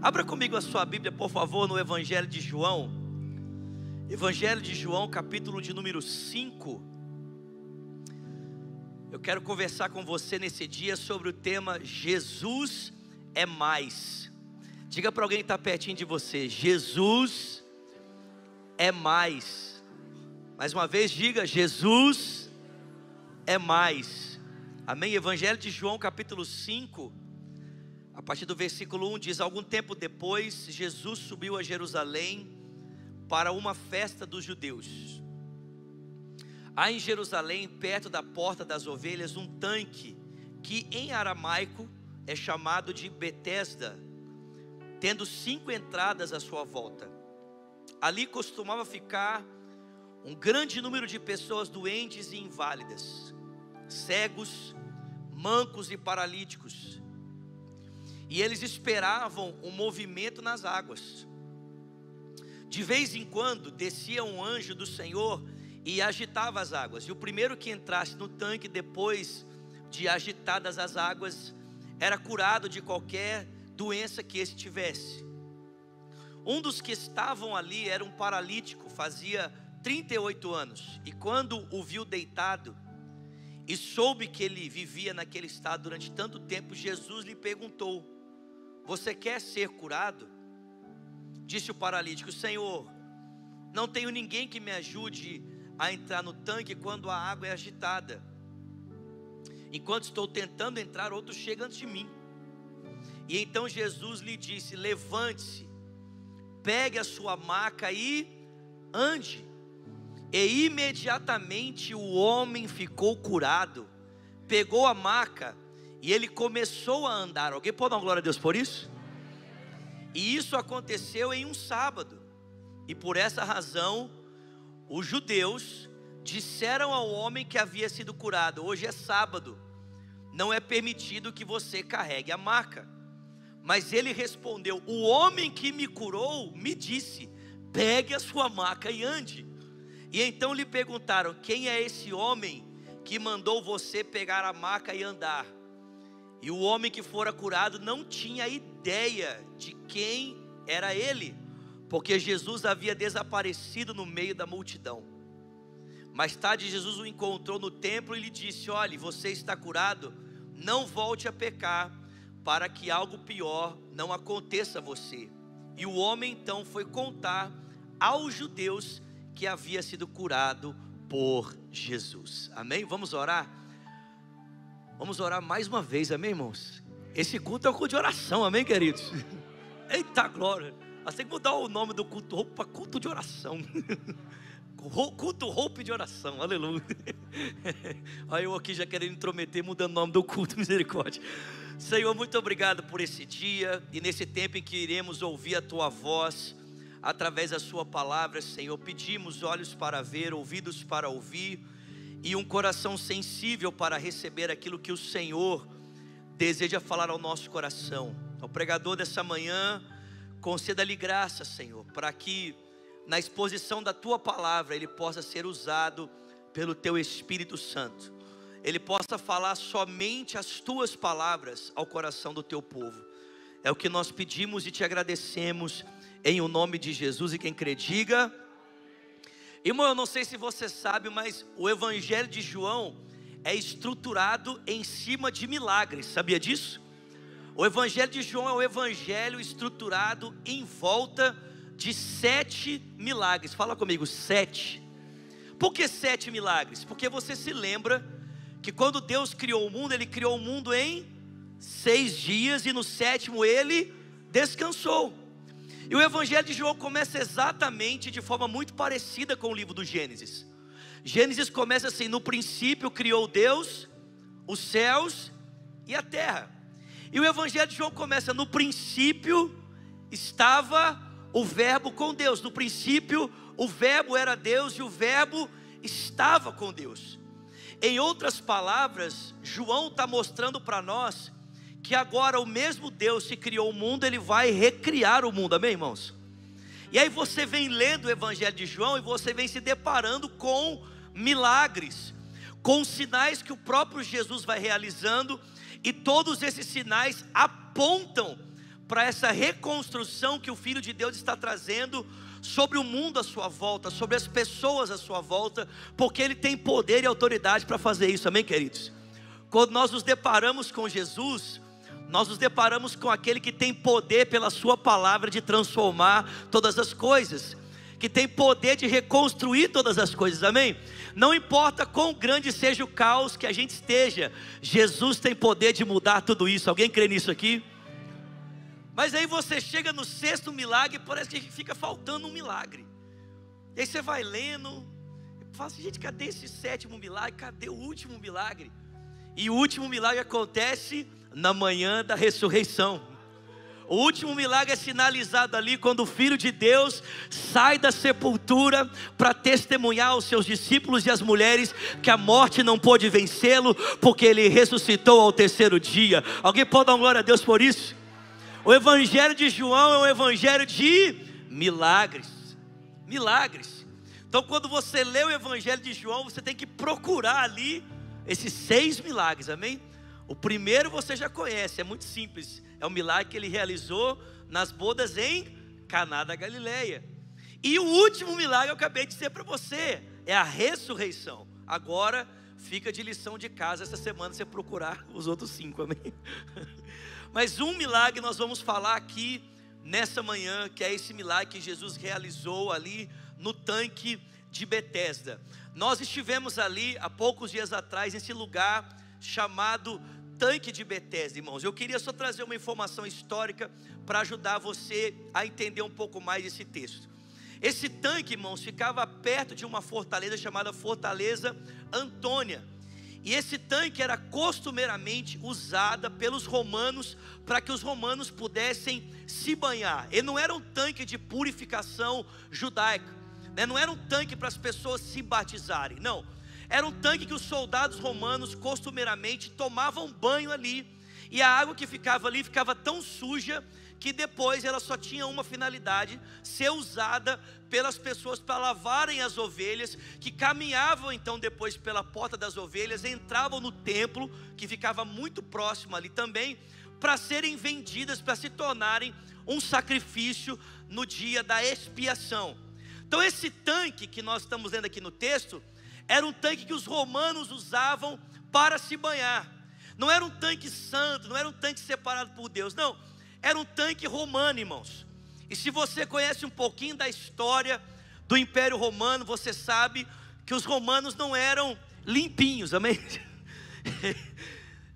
Abra comigo a sua Bíblia, por favor, no Evangelho de João. Evangelho de João, capítulo de número 5. Eu quero conversar com você nesse dia sobre o tema Jesus é mais. Diga para alguém que está pertinho de você: Jesus é mais. Mais uma vez, diga: Jesus é mais. Amém? Evangelho de João, capítulo 5. A partir do versículo 1 diz: algum tempo depois, Jesus subiu a Jerusalém para uma festa dos judeus. Há em Jerusalém, perto da porta das ovelhas, um tanque que em aramaico é chamado de Betesda, tendo 5 entradas à sua volta. Ali costumava ficar um grande número de pessoas doentes e inválidas, cegos, mancos e paralíticos. E eles esperavam um movimento nas águas. De vez em quando descia um anjo do Senhor e agitava as águas. E o primeiro que entrasse no tanque depois de agitadas as águas era curado de qualquer doença que esse tivesse. Um dos que estavam ali era um paralítico, fazia 38 anos. E quando o viu deitado e soube que ele vivia naquele estado durante tanto tempo, Jesus lhe perguntou: você quer ser curado? Disse o paralítico: Senhor, não tenho ninguém que me ajude a entrar no tanque quando a água é agitada. Enquanto estou tentando entrar, outro chega antes de mim. E então Jesus lhe disse: levante-se, pegue a sua maca e ande. E imediatamente o homem ficou curado, pegou a maca e ele começou a andar. Alguém pode dar uma glória a Deus por isso? E isso aconteceu em um sábado. E por essa razão, os judeus disseram ao homem que havia sido curado: hoje é sábado, não é permitido que você carregue a maca. Mas ele respondeu: o homem que me curou me disse: pegue a sua maca e ande. E então lhe perguntaram: quem é esse homem que mandou você pegar a maca e andar? E o homem que fora curado não tinha ideia de quem era ele, porque Jesus havia desaparecido no meio da multidão. Mais tarde Jesus o encontrou no templo e lhe disse: olhe, você está curado, não volte a pecar, para que algo pior não aconteça a você. E o homem então foi contar aos judeus que havia sido curado por Jesus. Amém? Vamos orar? Vamos orar mais uma vez, amém, irmãos? Esse culto é um culto de oração, amém, queridos? Eita glória! Nós temos que mudar o nome do culto roupa para culto de oração. Culto roupa de oração, aleluia. Aí eu aqui já querendo intrometer, mudando o nome do culto, misericórdia. Senhor, muito obrigado por esse dia e nesse tempo em que iremos ouvir a Tua voz através da Sua palavra, Senhor. Pedimos olhos para ver, ouvidos para ouvir e um coração sensível para receber aquilo que o Senhor deseja falar ao nosso coração. Ao pregador dessa manhã, conceda-lhe graça, Senhor, para que na exposição da Tua palavra ele possa ser usado pelo Teu Espírito Santo. Ele possa falar somente as Tuas palavras ao coração do Teu povo. É o que nós pedimos e Te agradecemos em o nome de Jesus. E quem crê diga: irmão, eu não sei se você sabe, mas o Evangelho de João é estruturado em cima de milagres. Sabia disso? O Evangelho de João é um evangelho estruturado em volta de 7 milagres. Fala comigo, 7. Por que 7 milagres? Porque você se lembra que quando Deus criou o mundo, Ele criou o mundo em 6 dias e no 7º Ele descansou. E o Evangelho de João começa exatamente de forma muito parecida com o livro do Gênesis. Gênesis começa assim: no princípio criou Deus os céus e a terra. E o Evangelho de João começa: no princípio estava o verbo com Deus. No princípio o verbo era Deus e o verbo estava com Deus. Em outras palavras, João está mostrando para nós que agora o mesmo Deus que criou o mundo, Ele vai recriar o mundo, amém, irmãos? E aí você vem lendo o Evangelho de João e você vem se deparando com milagres, com sinais que o próprio Jesus vai realizando, e todos esses sinais apontam para essa reconstrução que o Filho de Deus está trazendo sobre o mundo à sua volta, sobre as pessoas à sua volta, porque Ele tem poder e autoridade para fazer isso, amém, queridos? Quando nós nos deparamos com Jesus, nós nos deparamos com aquele que tem poder pela sua palavra de transformar todas as coisas, que tem poder de reconstruir todas as coisas, amém? Não importa quão grande seja o caos que a gente esteja, Jesus tem poder de mudar tudo isso. Alguém crê nisso aqui? Mas aí você chega no sexto milagre e parece que fica faltando um milagre. E aí você vai lendo e fala assim, gente, cadê esse sétimo milagre? Cadê o último milagre? E o último milagre acontece na manhã da ressurreição. O último milagre é sinalizado ali quando o Filho de Deus sai da sepultura para testemunhar aos seus discípulos e às mulheres que a morte não pôde vencê-lo, porque Ele ressuscitou ao terceiro dia. Alguém pode dar uma glória a Deus por isso? O Evangelho de João é um evangelho de milagres. Milagres. Então quando você lê o Evangelho de João, você tem que procurar ali esses 6 milagres, amém? O primeiro você já conhece, é muito simples. É o milagre que Ele realizou nas bodas em Caná da Galileia. E o último milagre eu acabei de dizer para você, é a ressurreição. Agora fica de lição de casa essa semana você procurar os outros 5, amém? Mas um milagre nós vamos falar aqui nessa manhã, que é esse milagre que Jesus realizou ali no tanque de Betesda. Nós estivemos ali há poucos dias atrás nesse lugar chamado tanque de Betesda, irmãos. Eu queria só trazer uma informação histórica para ajudar você a entender um pouco mais esse texto. Esse tanque, irmãos, ficava perto de uma fortaleza chamada Fortaleza Antônia. E esse tanque era costumeiramente usada pelos romanos para que os romanos pudessem se banhar. Ele não era um tanque de purificação judaica, né? Não era um tanque para as pessoas se batizarem, não. Era um tanque que os soldados romanos costumeiramente tomavam banho ali. E a água que ficava ali ficava tão suja que depois ela só tinha uma finalidade: ser usada pelas pessoas para lavarem as ovelhas, que caminhavam então depois pela porta das ovelhas, entravam no templo, que ficava muito próximo ali também, para serem vendidas, para se tornarem um sacrifício no dia da expiação. Então esse tanque que nós estamos lendo aqui no texto, era um tanque que os romanos usavam para se banhar. Não era um tanque santo, não era um tanque separado por Deus, não. Era um tanque romano, irmãos. E se você conhece um pouquinho da história do Império Romano, você sabe que os romanos não eram limpinhos, amém?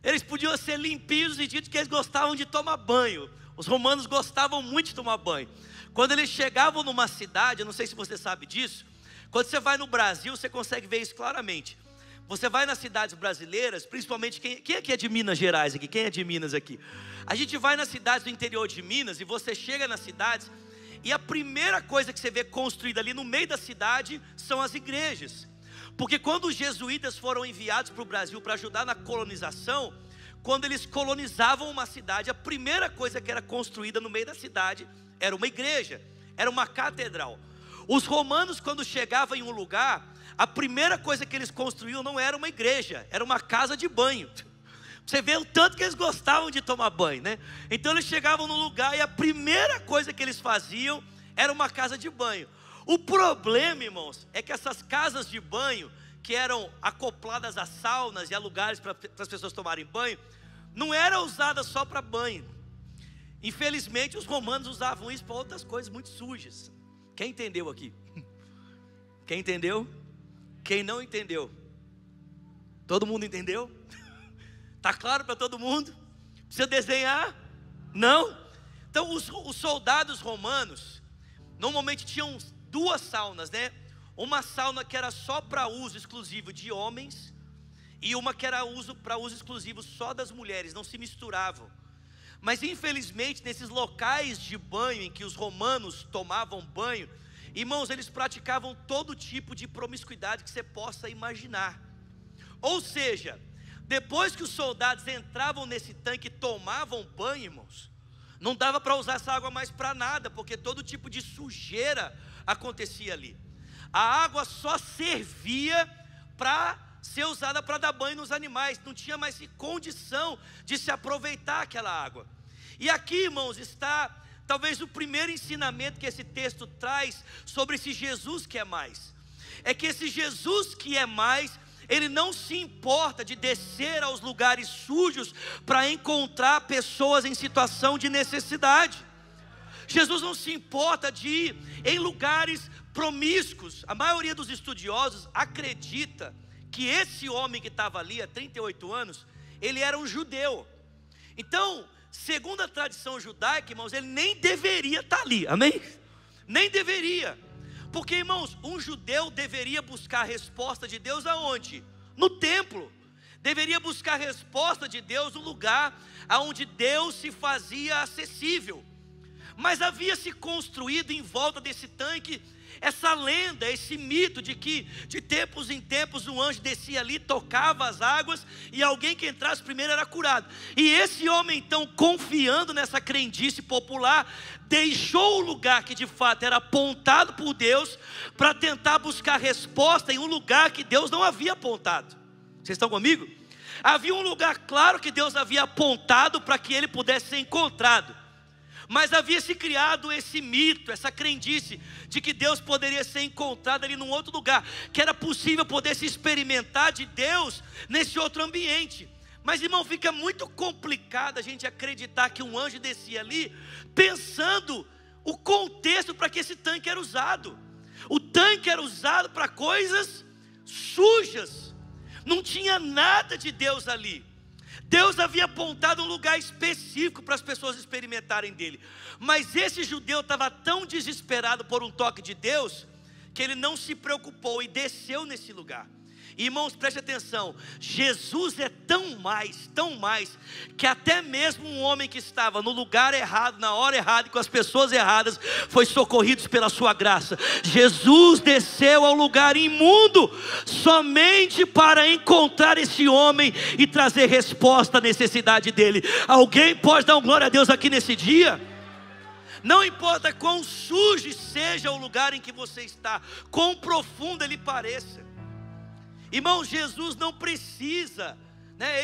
Eles podiam ser limpinhos no sentido que eles gostavam de tomar banho. Os romanos gostavam muito de tomar banho. Quando eles chegavam numa cidade, eu não sei se você sabe disso, quando você vai no Brasil, você consegue ver isso claramente. Você vai nas cidades brasileiras, principalmente quem aqui é de Minas Gerais aqui? Quem é de Minas aqui? A gente vai nas cidades do interior de Minas e você chega nas cidades e a primeira coisa que você vê construída ali no meio da cidade são as igrejas. Porque quando os jesuítas foram enviados para o Brasil para ajudar na colonização, quando eles colonizavam uma cidade, a primeira coisa que era construída no meio da cidade era uma igreja, era uma catedral. Os romanos, quando chegavam em um lugar, a primeira coisa que eles construíam não era uma igreja, era uma casa de banho. Você vê o tanto que eles gostavam de tomar banho, né? Então eles chegavam no lugar e a primeira coisa que eles faziam era uma casa de banho. O problema, irmãos, é que essas casas de banho, que eram acopladas a saunas e a lugares para as pessoas tomarem banho, não eram usadas só para banho. Infelizmente os romanos usavam isso para outras coisas muito sujas. Quem entendeu aqui? Quem entendeu? Quem não entendeu? Todo mundo entendeu? Está claro para todo mundo? Precisa desenhar? Não? Então os soldados romanos normalmente tinham 2 saunas, né? Uma sauna que era só para uso exclusivo de homens e uma que era para uso exclusivo só das mulheres, não se misturavam. Mas infelizmente nesses locais de banho em que os romanos tomavam banho, irmãos, eles praticavam todo tipo de promiscuidade que você possa imaginar. Ou seja, depois que os soldados entravam nesse tanque e tomavam banho, irmãos, não dava para usar essa água mais para nada, porque todo tipo de sujeira acontecia ali. A água só servia para ser usada para dar banho nos animais, não tinha mais condição de se aproveitar aquela água. E aqui, irmãos, está talvez o primeiro ensinamento que esse texto traz sobre esse Jesus que é mais. É que esse Jesus que é mais, Ele não se importa de descer aos lugares sujos para encontrar pessoas em situação de necessidade. Jesus não se importa de ir em lugares promíscuos. A maioria dos estudiosos acredita que esse homem que estava ali há 38 anos, ele era um judeu. Então, segundo a tradição judaica, irmãos, ele nem deveria estar ali, amém? Nem deveria. Porque, irmãos, um judeu deveria buscar a resposta de Deus aonde? No templo. Deveria buscar a resposta de Deus no lugar aonde Deus se fazia acessível. Mas havia se construído em volta desse tanque essa lenda, esse mito de que de tempos em tempos um anjo descia ali, tocava as águas e alguém que entrasse primeiro era curado. E esse homem então, confiando nessa crendice popular, deixou o lugar que de fato era apontado por Deus para tentar buscar resposta em um lugar que Deus não havia apontado. Vocês estão comigo? Havia um lugar claro que Deus havia apontado para que ele pudesse ser encontrado. Mas havia se criado esse mito, essa crendice de que Deus poderia ser encontrado ali num outro lugar, que era possível poder se experimentar de Deus nesse outro ambiente. Mas, irmão, fica muito complicado a gente acreditar que um anjo descia ali, pensando o contexto para que esse tanque era usado. O tanque era usado para coisas sujas, não tinha nada de Deus ali. Deus havia apontado um lugar específico para as pessoas experimentarem dele. Mas esse judeu estava tão desesperado por um toque de Deus, que ele não se preocupou e desceu nesse lugar. Irmãos, preste atenção, Jesus é tão mais, que até mesmo um homem que estava no lugar errado, na hora errada e com as pessoas erradas, foi socorrido pela sua graça. Jesus desceu ao lugar imundo, somente para encontrar esse homem e trazer resposta à necessidade dele. Alguém pode dar uma glória a Deus aqui nesse dia? Não importa quão sujo seja o lugar em que você está, quão profundo ele pareça. Irmão, Jesus não precisa,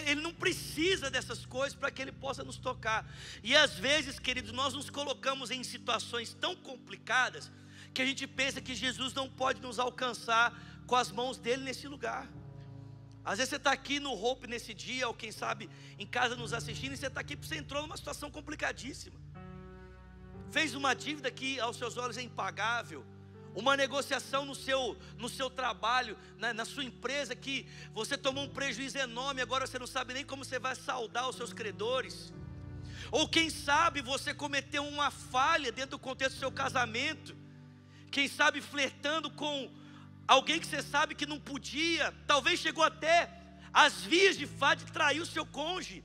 Ele não precisa dessas coisas para que Ele possa nos tocar. E às vezes, queridos, nós nos colocamos em situações tão complicadas que a gente pensa que Jesus não pode nos alcançar com as mãos dele nesse lugar. Às vezes você está aqui no Hope nesse dia, ou quem sabe em casa nos assistindo, e você está aqui porque você entrou numa situação complicadíssima. Fez uma dívida que aos seus olhos é impagável. Uma negociação no seu trabalho, na sua empresa, que você tomou um prejuízo enorme, agora você não sabe nem como você vai saldar os seus credores. Ou quem sabe você cometeu uma falha dentro do contexto do seu casamento, quem sabe flertando com alguém que você sabe que não podia, talvez chegou até às vias de fato de trair o seu cônjuge.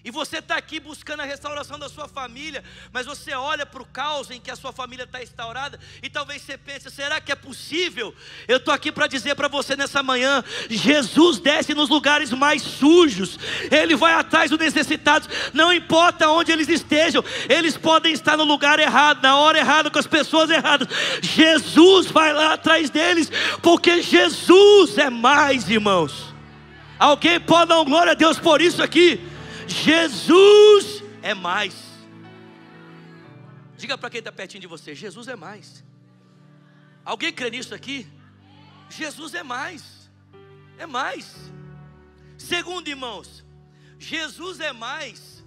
E você está aqui buscando a restauração da sua família, mas você olha para o caos em que a sua família está instaurada, e talvez você pense, será que é possível? Eu estou aqui para dizer para você nessa manhã, Jesus desce nos lugares mais sujos, Ele vai atrás dos necessitados, não importa onde eles estejam, eles podem estar no lugar errado, na hora errada, com as pessoas erradas, Jesus vai lá atrás deles, porque Jesus é mais, irmãos. Alguém pode dar uma glória a Deus por isso aqui? Jesus é mais. Diga para quem está pertinho de você, Jesus é mais. Alguém crê nisso aqui? Jesus é mais. É mais. Segundo, irmãos, Jesus é mais,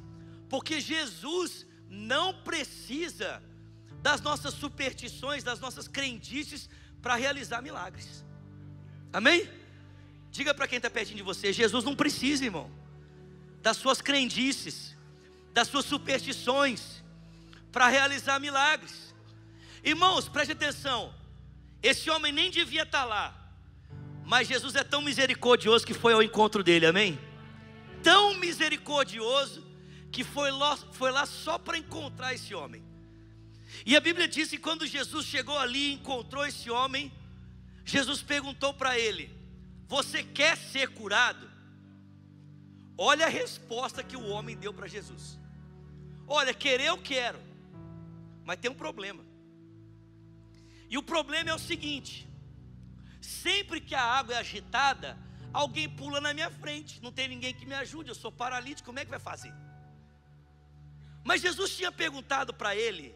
porque Jesus não precisa das nossas superstições, das nossas crendices para realizar milagres. Amém? Diga para quem está pertinho de você, Jesus não precisa, irmão, das suas crendices, das suas superstições, para realizar milagres. Irmãos, preste atenção, esse homem nem devia estar lá, mas Jesus é tão misericordioso que foi ao encontro dele, amém? Tão misericordioso que foi lá só para encontrar esse homem. E a Bíblia diz que quando Jesus chegou ali e encontrou esse homem, Jesus perguntou para ele, você quer ser curado? Olha a resposta que o homem deu para Jesus. Olha, querer eu quero, mas tem um problema. E o problema é o seguinte: sempre que a água é agitada, alguém pula na minha frente, não tem ninguém que me ajude, eu sou paralítico, como é que vai fazer? Mas Jesus tinha perguntado para ele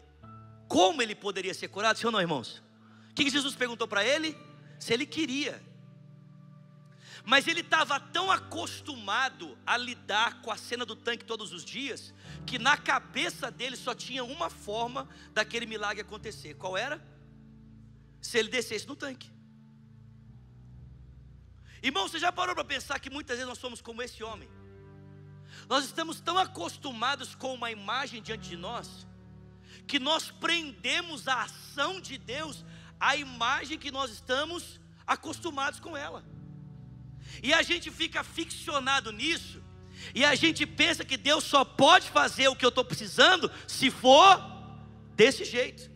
como ele poderia ser curado, sim ou não, irmãos? O que Jesus perguntou para ele? Se ele queria. Mas ele estava tão acostumado a lidar com a cena do tanque todos os dias, que na cabeça dele só tinha uma forma daquele milagre acontecer. Qual era? Se ele descesse no tanque. Irmão, você já parou para pensar que muitas vezes nós somos como esse homem? Nós estamos tão acostumados com uma imagem diante de nós, que nós prendemos a ação de Deus à imagem que nós estamos acostumados com ela. E a gente fica ficcionado nisso, e a gente pensa que Deus só pode fazer o que eu estou precisando se for desse jeito.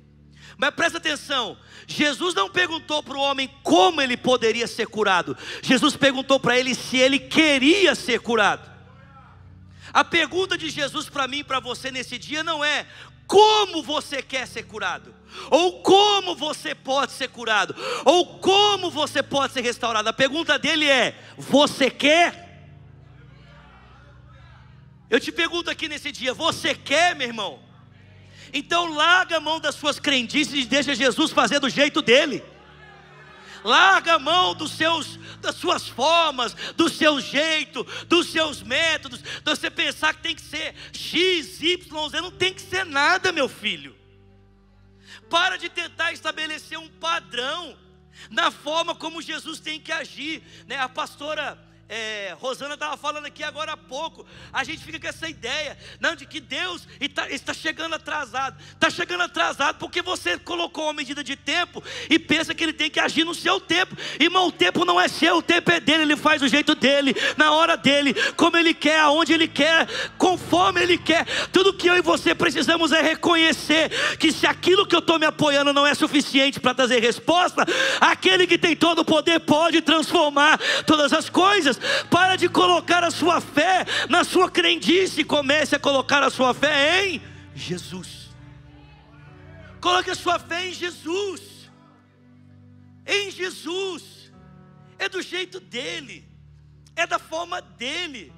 Mas presta atenção, Jesus não perguntou para o homem como ele poderia ser curado. Jesus perguntou para ele se ele queria ser curado. A pergunta de Jesus para mim e para você nesse dia não é como você quer ser curado, ou como você pode ser curado, ou como você pode ser restaurado. A pergunta dele é: você quer? Eu te pergunto aqui nesse dia: você quer, meu irmão? Então larga a mão das suas crendices e deixa Jesus fazer do jeito dele. Larga a mão das suas formas, do seu jeito, dos seus métodos, de você pensar que tem que ser X, Y, Z. Não tem que ser nada, meu filho. Para de tentar estabelecer um padrão na forma como Jesus tem que agir, né? A pastora Rosana estava falando aqui agora há pouco. A gente fica com essa ideia, não, de que Deus está chegando atrasado. Está chegando atrasado porque você colocou uma medida de tempo e pensa que Ele tem que agir no seu tempo. Irmão, o tempo não é seu, o tempo é dele. Ele faz do jeito dele, na hora dele, como Ele quer, aonde Ele quer, conforme Ele quer. Tudo que eu e você precisamos é reconhecer que se aquilo que eu estou me apoiando não é suficiente para trazer resposta, aquele que tem todo o poder pode transformar todas as coisas. Para de colocar a sua fé na sua crendice, comece a colocar a sua fé em Jesus. Coloque a sua fé em Jesus. Em Jesus. É do jeito dele, é da forma dele.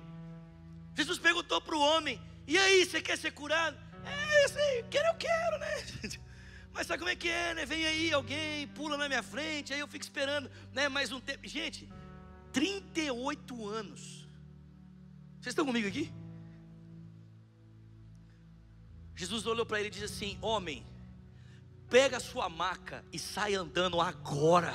Jesus perguntou para o homem: e aí, você quer ser curado? Eu quero, né? Mas sabe como é que é, né? Vem aí alguém, pula na minha frente, aí eu fico esperando, né? Mais um tempo. Gente, 38 anos. Vocês estão comigo aqui? Jesus olhou para ele e disse assim: homem, pega a sua maca e sai andando agora.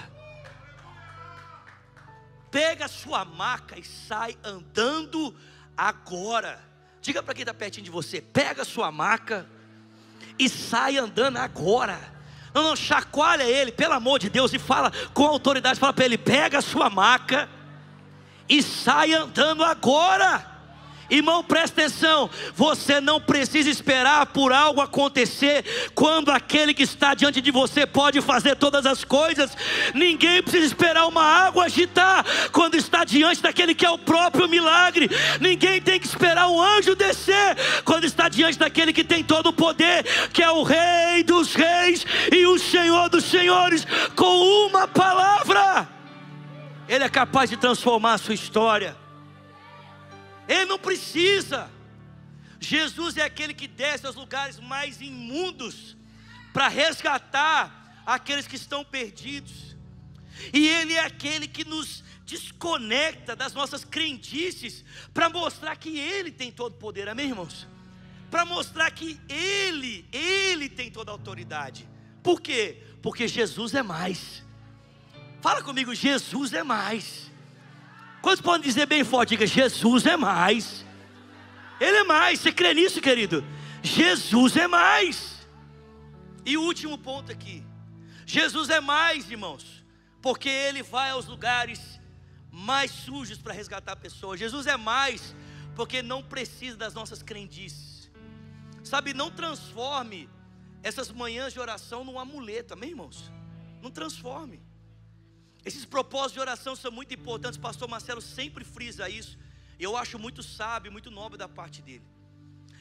Pega a sua maca e sai andando agora. Diga para quem está pertinho de você: pega a sua maca e sai andando agora. Não, chacoalha ele, pelo amor de Deus, e fala com autoridade. Fala para ele: pega a sua maca e sai andando agora. Irmão, presta atenção, você não precisa esperar por algo acontecer, quando aquele que está diante de você pode fazer todas as coisas. Ninguém precisa esperar uma água agitar, quando está diante daquele que é o próprio milagre. Ninguém tem que esperar um anjo descer, quando está diante daquele que tem todo o poder, que é o Rei dos Reis e o Senhor dos Senhores. Com uma palavra, Ele é capaz de transformar a sua história. Ele não precisa. Jesus é aquele que desce aos lugares mais imundos para resgatar aqueles que estão perdidos. E Ele é aquele que nos desconecta das nossas crendices para mostrar que Ele tem todo o poder, amém, irmãos? Para mostrar que Ele tem toda a autoridade. Por quê? Porque Jesus é mais. Fala comigo: Jesus é mais. Quantos podem dizer bem forte? Diga: Jesus é mais. Ele é mais. Você crê nisso, querido? Jesus é mais. E o último ponto aqui: Jesus é mais, irmãos, porque Ele vai aos lugares mais sujos para resgatar pessoas. Jesus é mais porque não precisa das nossas crendices. Sabe, não transforme essas manhãs de oração num amuleto, amém, irmãos? Não transforme. Esses propósitos de oração são muito importantes. O pastor Marcelo sempre frisa isso. Eu acho muito sábio, muito nobre da parte dele.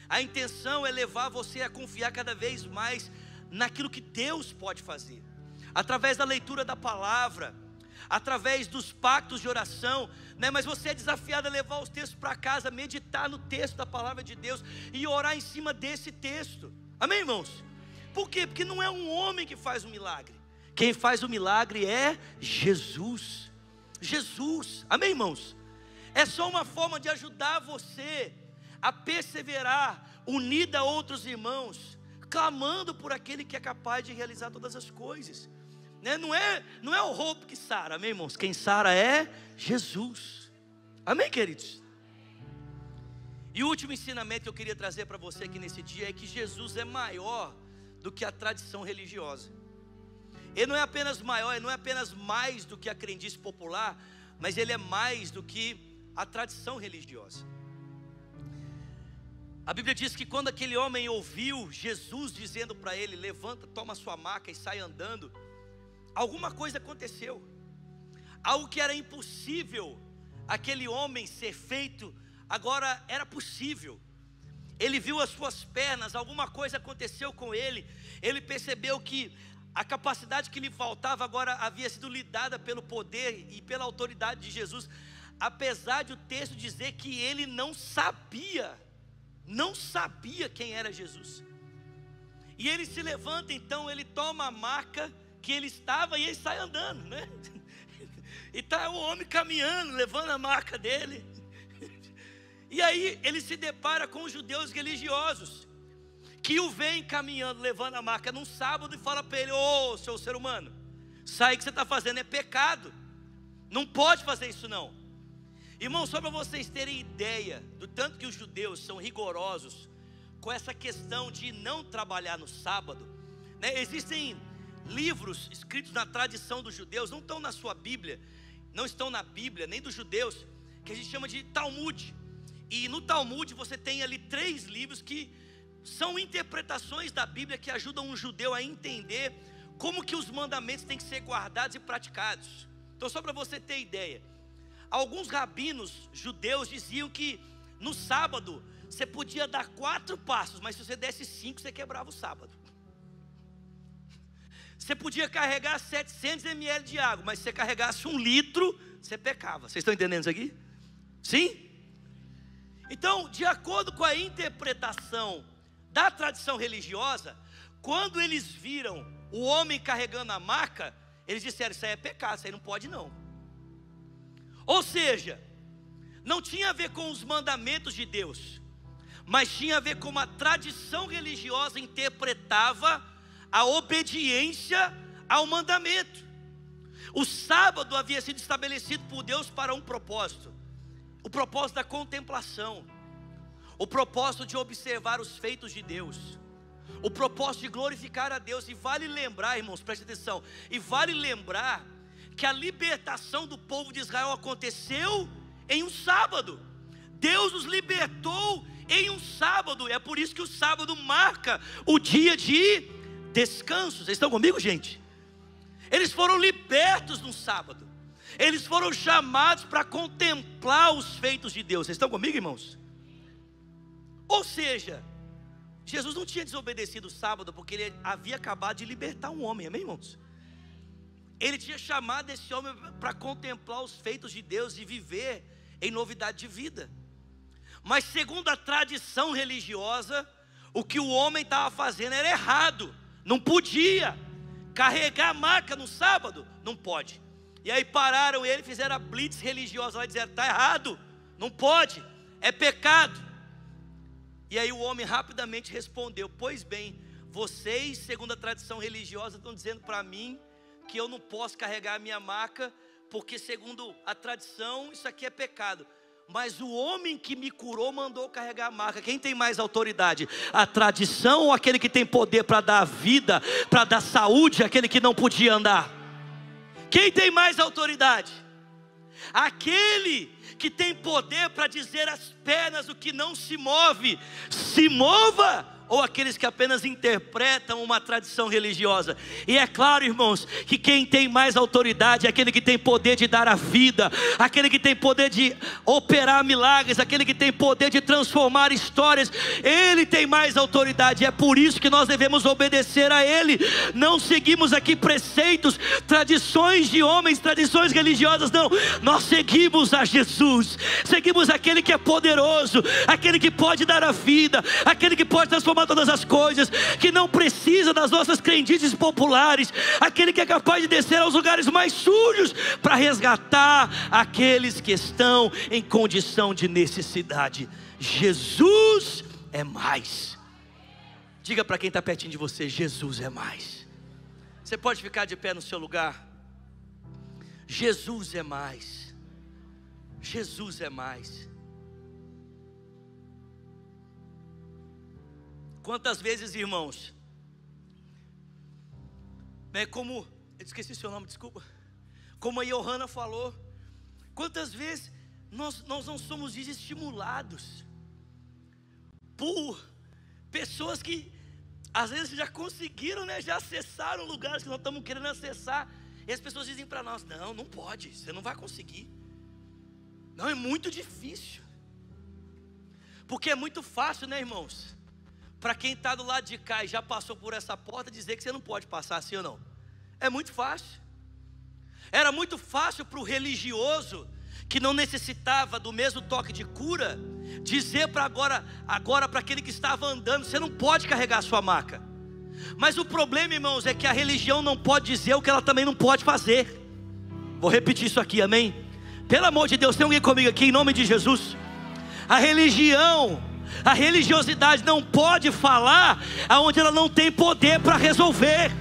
A intenção é levar você a confiar cada vez mais naquilo que Deus pode fazer, através da leitura da palavra, através dos pactos de oração, né? Mas você é desafiado a levar os textos para casa, meditar no texto da palavra de Deus e orar em cima desse texto. Amém, irmãos? Por quê? Porque não é um homem que faz o milagre. Quem faz o milagre é Jesus. Jesus. Amém, irmãos? É só uma forma de ajudar você a perseverar, unida a outros irmãos, clamando por aquele que é capaz de realizar todas as coisas, né? Não é o roubo que sara, amém, irmãos? Quem sara é Jesus. Amém, queridos? E o último ensinamento que eu queria trazer para você aqui nesse dia é que Jesus é maior do que a tradição religiosa. Ele não é apenas maior, ele não é apenas mais do que a crendice popular, mas ele é mais do que a tradição religiosa. A Bíblia diz que quando aquele homem ouviu Jesus dizendo para ele: levanta, toma sua maca e sai andando, alguma coisa aconteceu. Algo que era impossível aquele homem ser feito, agora era possível. Ele viu as suas pernas, alguma coisa aconteceu com ele. Ele percebeu que a capacidade que lhe faltava agora havia sido lhe dada pelo poder e pela autoridade de Jesus. Apesar de o texto dizer que ele não sabia quem era Jesus. E ele se levanta então, ele toma a maca que ele estava e ele sai andando, né? E está o homem caminhando, levando a maca dele. E aí ele se depara com os judeus religiosos, que o veem caminhando, levando a maca num sábado, e fala para ele: ô, seu ser humano, sai, que você está fazendo é pecado, não pode fazer isso não. Irmão, só para vocês terem ideia do tanto que os judeus são rigorosos com essa questão de não trabalhar no sábado, né? Existem livros escritos na tradição dos judeus, não estão na sua Bíblia, não estão na Bíblia, nem dos judeus, que a gente chama de Talmud. E no Talmud você tem ali 3 livros que são interpretações da Bíblia que ajudam um judeu a entender como que os mandamentos têm que ser guardados e praticados. Então, só para você ter ideia, alguns rabinos judeus diziam que no sábado você podia dar 4 passos, mas se você desse 5, você quebrava o sábado. Você podia carregar 700 ml de água, mas se você carregasse 1 litro, você pecava. Vocês estão entendendo isso aqui? Sim? Então, de acordo com a interpretação da tradição religiosa, quando eles viram o homem carregando a maca, eles disseram: isso aí é pecado, isso aí não pode não. Ou seja, não tinha a ver com os mandamentos de Deus, mas tinha a ver com a tradição religiosa interpretava a obediência ao mandamento. O sábado havia sido estabelecido por Deus para um propósito: o propósito da contemplação, o propósito de observar os feitos de Deus, o propósito de glorificar a Deus. E vale lembrar, irmãos, preste atenção, e vale lembrar que a libertação do povo de Israel aconteceu em um sábado. Deus os libertou em um sábado. É por isso que o sábado marca o dia de descanso. Vocês estão comigo, gente? Eles foram libertos no sábado. Eles foram chamados para contemplar os feitos de Deus. Vocês estão comigo, irmãos? Ou seja, Jesus não tinha desobedecido o sábado porque ele havia acabado de libertar um homem, amém, irmãos? Ele tinha chamado esse homem para contemplar os feitos de Deus e viver em novidade de vida. Mas segundo a tradição religiosa, o que o homem estava fazendo era errado. Não podia carregar a maca no sábado, não pode. E aí pararam ele, fizeram a blitz religiosa lá e disseram: está errado, não pode, é pecado. E aí o homem rapidamente respondeu: pois bem, vocês, segundo a tradição religiosa, estão dizendo para mim que eu não posso carregar a minha maca, porque segundo a tradição isso aqui é pecado. Mas o homem que me curou mandou carregar a maca. Quem tem mais autoridade? A tradição ou aquele que tem poder para dar vida, para dar saúde àquele que não podia andar? Quem tem mais autoridade? Aquele que tem poder para dizer às pernas o que não se move, se mova, ou aqueles que apenas interpretam uma tradição religiosa. E é claro, irmãos, que quem tem mais autoridade é aquele que tem poder de dar a vida, aquele que tem poder de operar milagres, aquele que tem poder de transformar histórias. Ele tem mais autoridade, é por isso que nós devemos obedecer a Ele. Não seguimos aqui preceitos, tradições de homens, tradições religiosas, não. Nós seguimos a Jesus, seguimos aquele que é poderoso, aquele que pode dar a vida, aquele que pode transformar todas as coisas, que não precisa das nossas crendices populares, aquele que é capaz de descer aos lugares mais sujos para resgatar aqueles que estão em condição de necessidade. Jesus é mais. Diga para quem está pertinho de você: Jesus é mais. Você pode ficar de pé no seu lugar. Jesus é mais. Jesus é mais. Quantas vezes, irmãos, como, eu esqueci seu nome, desculpa. Como a Johanna falou, quantas vezes nós não somos desestimulados por pessoas que às vezes já conseguiram, já acessaram lugares que nós estamos querendo acessar, e as pessoas dizem para nós: não pode, você não vai conseguir, não, é muito difícil. Porque é muito fácil, irmãos, para quem está do lado de cá e já passou por essa porta, dizer que você não pode passar, sim ou não? É muito fácil. Era muito fácil para o religioso, que não necessitava do mesmo toque de cura, dizer para agora para aquele que estava andando: você não pode carregar a sua maca. Mas o problema, irmãos, é que a religião não pode dizer o que ela também não pode fazer. Vou repetir isso aqui, amém? Pelo amor de Deus, tem alguém comigo aqui em nome de Jesus? A religiosidade não pode falar aonde ela não tem poder para resolver.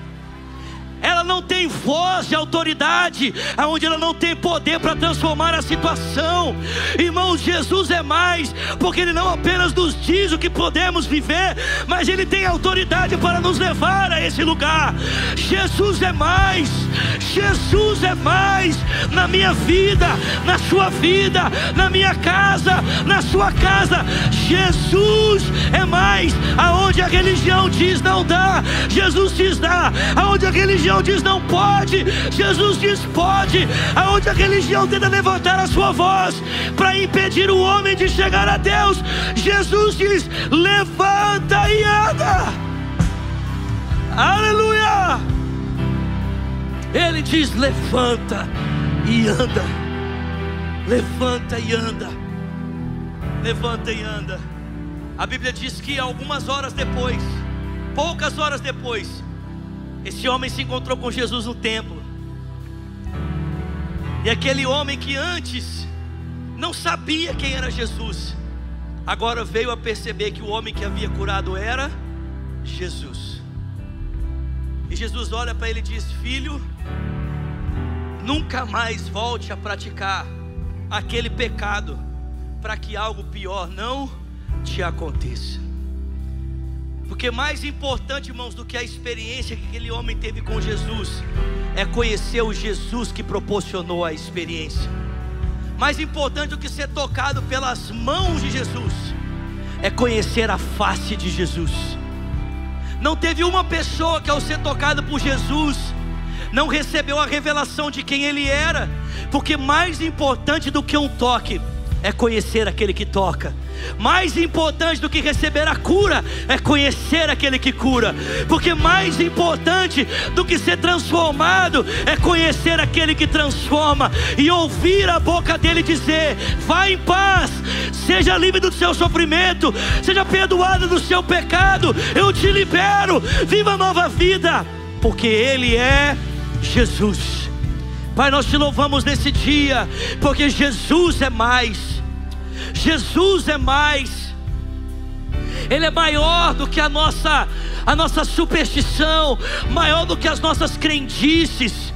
Ela não tem voz de autoridade aonde ela não tem poder para transformar a situação. Irmãos, Jesus é mais, porque Ele não apenas nos diz o que podemos viver, mas Ele tem autoridade para nos levar a esse lugar. Jesus é mais. Jesus é mais na minha vida, na sua vida, na minha casa, na sua casa. Jesus é mais. Aonde a religião diz não dá, Jesus diz dá. Aonde a religião diz não pode, Jesus diz pode. Aonde a religião tenta levantar a sua voz para impedir o homem de chegar a Deus, Jesus diz: levanta e anda. Aleluia. Ele diz: levanta e anda. Levanta e anda. Levanta e anda. A Bíblia diz que algumas horas depois, poucas horas depois, esse homem se encontrou com Jesus no templo. E aquele homem que antes não sabia quem era Jesus, agora veio a perceber que o homem que havia curado era Jesus. E Jesus olha para ele e diz: filho, nunca mais volte a praticar aquele pecado, para que algo pior não te aconteça. Porque mais importante, irmãos, do que a experiência que aquele homem teve com Jesus, é conhecer o Jesus que proporcionou a experiência. Mais importante do que ser tocado pelas mãos de Jesus, é conhecer a face de Jesus. Não teve uma pessoa que ao ser tocado por Jesus não recebeu a revelação de quem Ele era. Porque mais importante do que um toque é conhecer aquele que toca. Mais importante do que receber a cura é conhecer aquele que cura. Porque mais importante do que ser transformado é conhecer aquele que transforma, e ouvir a boca dele dizer: vá em paz, seja livre do seu sofrimento, seja perdoado do seu pecado, eu te libero, viva a nova vida. Porque Ele é Jesus. Pai, nós te louvamos nesse dia, porque Jesus é mais. Jesus é mais. Ele é maior do que a nossa superstição, maior do que as nossas crendices.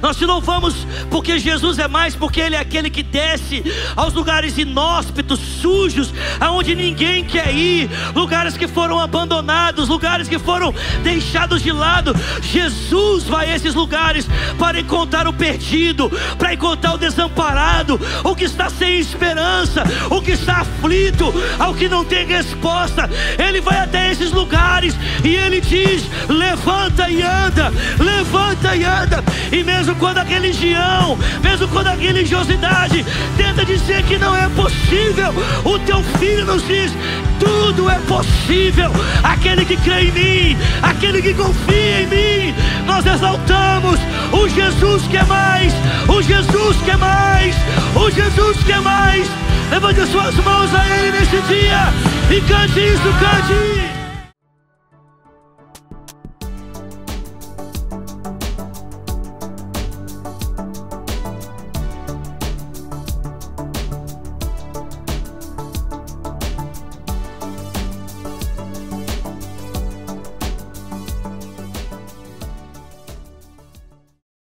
Nós te louvamos porque Jesus é mais, porque Ele é aquele que desce aos lugares inóspitos, sujos, aonde ninguém quer ir, lugares que foram abandonados, lugares que foram deixados de lado. Jesus vai a esses lugares para encontrar o perdido, para encontrar o desamparado, o que está sem esperança, o que está aflito, ao que não tem resposta. Ele vai até esses lugares e Ele diz: levanta e anda, levanta e anda. E mesmo quando a religião, mesmo quando a religiosidade tenta dizer que não é possível, o teu Filho nos diz: tudo é possível. Aquele que crê em mim, aquele que confia em mim. Nós exaltamos o Jesus que é mais, o Jesus que é mais, o Jesus que é mais. Levante as suas mãos a Ele nesse dia e cante isso, cante.